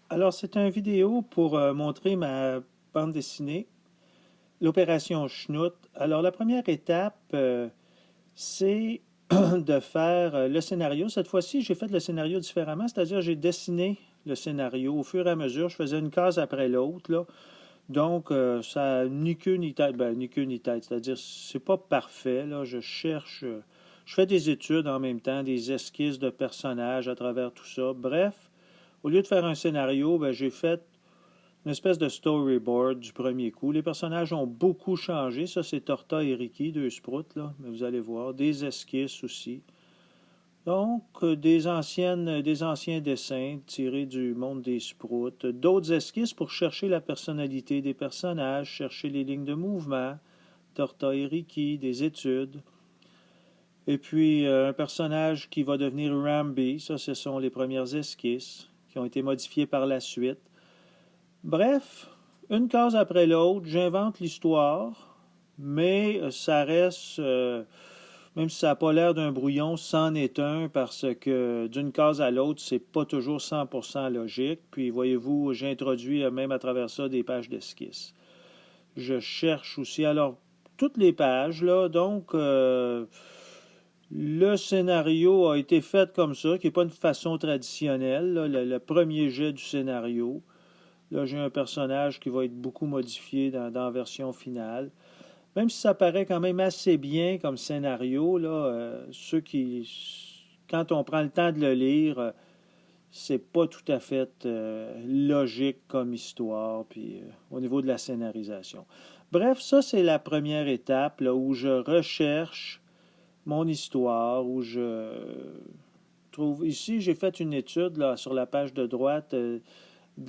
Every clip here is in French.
Alors, c'est une vidéo pour montrer ma bande dessinée, l'opération Schnout. Alors, la première étape, c'est de faire le scénario. Cette fois-ci, j'ai fait le scénario différemment, c'est-à-dire j'ai dessiné le scénario au fur et à mesure. Je faisais une case après l'autre, là. Donc, ça n'a ni queue ni tête. Ben, ni queue ni tête. C'est-à-dire, c'est pas parfait, là. Je cherche. Je fais des études en même temps, des esquisses de personnages à travers tout ça. Bref, au lieu de faire un scénario, ben, j'ai fait une espèce de storyboard du premier coup. Les personnages ont beaucoup changé. Ça, c'est Torta et Ricky, deux sprouts, là. Mais vous allez voir. Des esquisses aussi. Donc, des anciens dessins tirés du monde des sprouts. D'autres esquisses pour chercher la personnalité des personnages, chercher les lignes de mouvement. Torta et Ricky, des études. Et puis, un personnage qui va devenir Rambi. Ça, ce sont les premières esquisses qui ont été modifiées par la suite. Bref, une case après l'autre, j'invente l'histoire, mais ça reste, même si ça n'a pas l'air d'un brouillon, c'en est un parce que d'une case à l'autre, c'est pas toujours 100% logique. Puis voyez-vous, j'introduis même à travers ça des pages d'esquisse. Je cherche aussi, alors, toutes les pages, là, donc, le scénario a été fait comme ça, qui n'est pas une façon traditionnelle, là, le premier jet du scénario. Là, j'ai un personnage qui va être beaucoup modifié dans la version finale. Même si ça paraît quand même assez bien comme scénario, là, quand on prend le temps de le lire, c'est pas tout à fait logique comme histoire, puis au niveau de la scénarisation. Bref, ça, c'est la première étape là, où je recherche mon histoire, où je trouve. Ici, j'ai fait une étude là, sur la page de droite de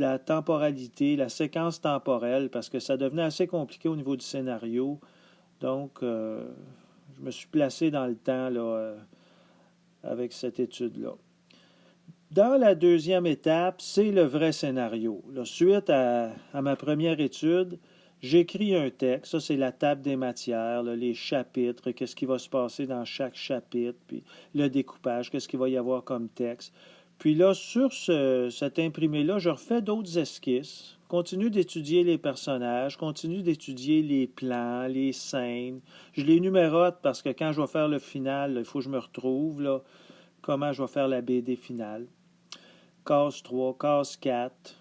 la temporalité, la séquence temporelle, parce que ça devenait assez compliqué au niveau du scénario. Donc, je me suis placé dans le temps là, avec cette étude-là. Dans la deuxième étape, c'est le vrai scénario. Là, suite à ma première étude, j'écris un texte. Ça, c'est la table des matières, là, les chapitres, qu'est-ce qui va se passer dans chaque chapitre, puis le découpage, qu'est-ce qu'il va y avoir comme texte. Puis là, sur cet imprimé-là, je refais d'autres esquisses, continue d'étudier les personnages, continue d'étudier les plans, les scènes. Je les numérote parce que quand je vais faire le final, il faut que je me retrouve, là, comment je vais faire la BD finale. Case 3, case 4,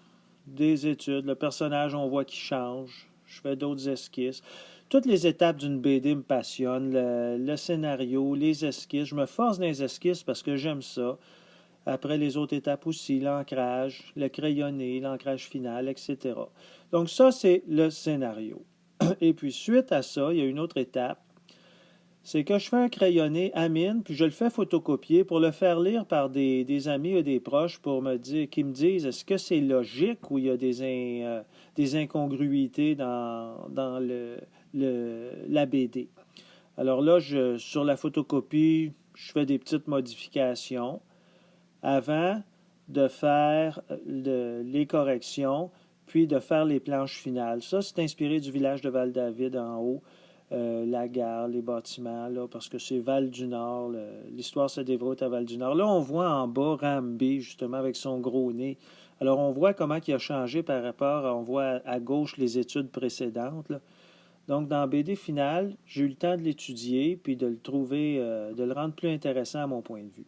des études, le personnage, on voit qu'il change. Je fais d'autres esquisses. Toutes les étapes d'une BD me passionnent. Le scénario, les esquisses. Je me force dans les esquisses parce que j'aime ça. Après les autres étapes aussi, l'ancrage, le crayonné, l'ancrage final, etc. Donc ça, c'est le scénario. Et puis suite à ça, il y a une autre étape, c'est que je fais un crayonné à mine, puis je le fais photocopier pour le faire lire par des amis et des proches pour me dire, qui me disent est-ce que c'est logique ou il y a des incongruités dans la BD. Alors là, sur la photocopie, je fais des petites modifications avant de faire les corrections, puis de faire les planches finales. Ça, c'est inspiré du village de Val-David en haut, la gare, les bâtiments, là, parce que c'est Val-du-Nord. L'histoire se déroule à Val-du-Nord. Là, on voit en bas Ramby, justement, avec son gros nez. Alors, on voit comment il a changé par rapport, on voit à gauche les études précédentes, là. Donc, dans BD Final, j'ai eu le temps de l'étudier, puis de le trouver, de le rendre plus intéressant à mon point de vue.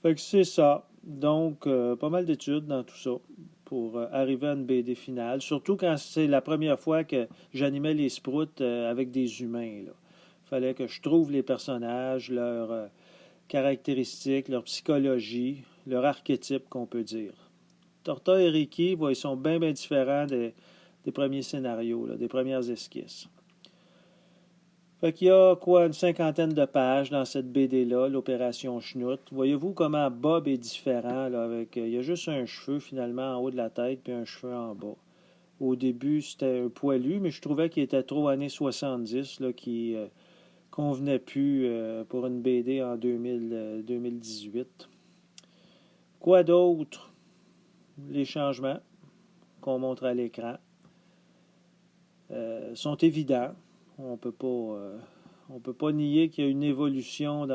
Fait que c'est ça. Donc, pas mal d'études dans tout ça pour arriver à une BD finale. Surtout quand c'est la première fois que j'animais les sprouts avec des humains, là. Fallait que je trouve les personnages, leurs caractéristiques, leur psychologie, leur archétype qu'on peut dire. Torta et Ricky, ils sont bien, bien différents des premiers scénarios, là, des premières esquisses. Fait qu'il y a quoi, une cinquantaine de pages dans cette BD-là, l'opération Schnout. Voyez-vous comment Bob est différent, là, avec. Il y a juste un cheveu finalement en haut de la tête, puis un cheveu en bas. Au début, c'était un poilu, mais je trouvais qu'il était trop années 70, là, qui convenait plus pour une BD en 2018. Quoi d'autre? Les changements qu'on montre à l'écran sont évidents. On peut pas, on peut pas nier qu'il y a une évolution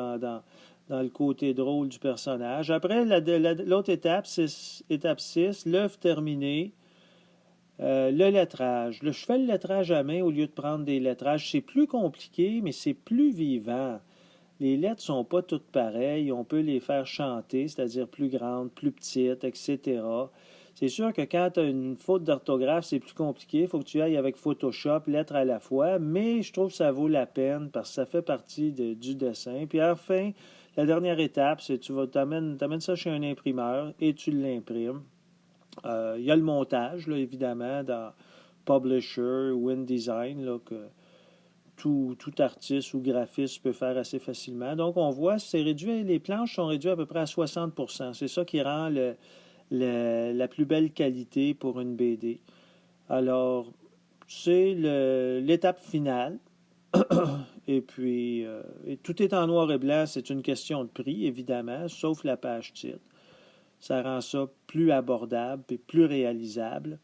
dans le côté drôle du personnage. Après, l'autre étape, étape 6, l'œuvre terminée, le lettrage. Là, je fais le lettrage à main au lieu de prendre des lettrages. C'est plus compliqué, mais c'est plus vivant. Les lettres sont pas toutes pareilles. On peut les faire chanter, c'est-à-dire plus grandes, plus petites, etc. C'est sûr que quand tu as une faute d'orthographe, c'est plus compliqué. Il faut que tu ailles avec Photoshop, lettre à la fois. Mais je trouve que ça vaut la peine parce que ça fait partie du dessin. Puis enfin, la dernière étape, c'est tu t'amènes ça chez un imprimeur et tu l'imprimes. Il y a le montage, là, évidemment, dans Publisher ou InDesign, là, que tout artiste ou graphiste peut faire assez facilement. Donc, on voit, c'est réduit, les planches sont réduites à peu près à 60%. C'est ça qui rend la plus belle qualité pour une BD. Alors, c'est l'étape finale. Et puis, tout est en noir et blanc. C'est une question de prix, évidemment, sauf la page titre. Ça rend ça plus abordable et plus réalisable.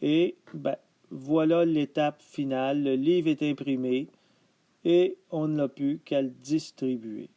Et ben, voilà l'étape finale. Le livre est imprimé et on n'a plus qu'à le distribuer.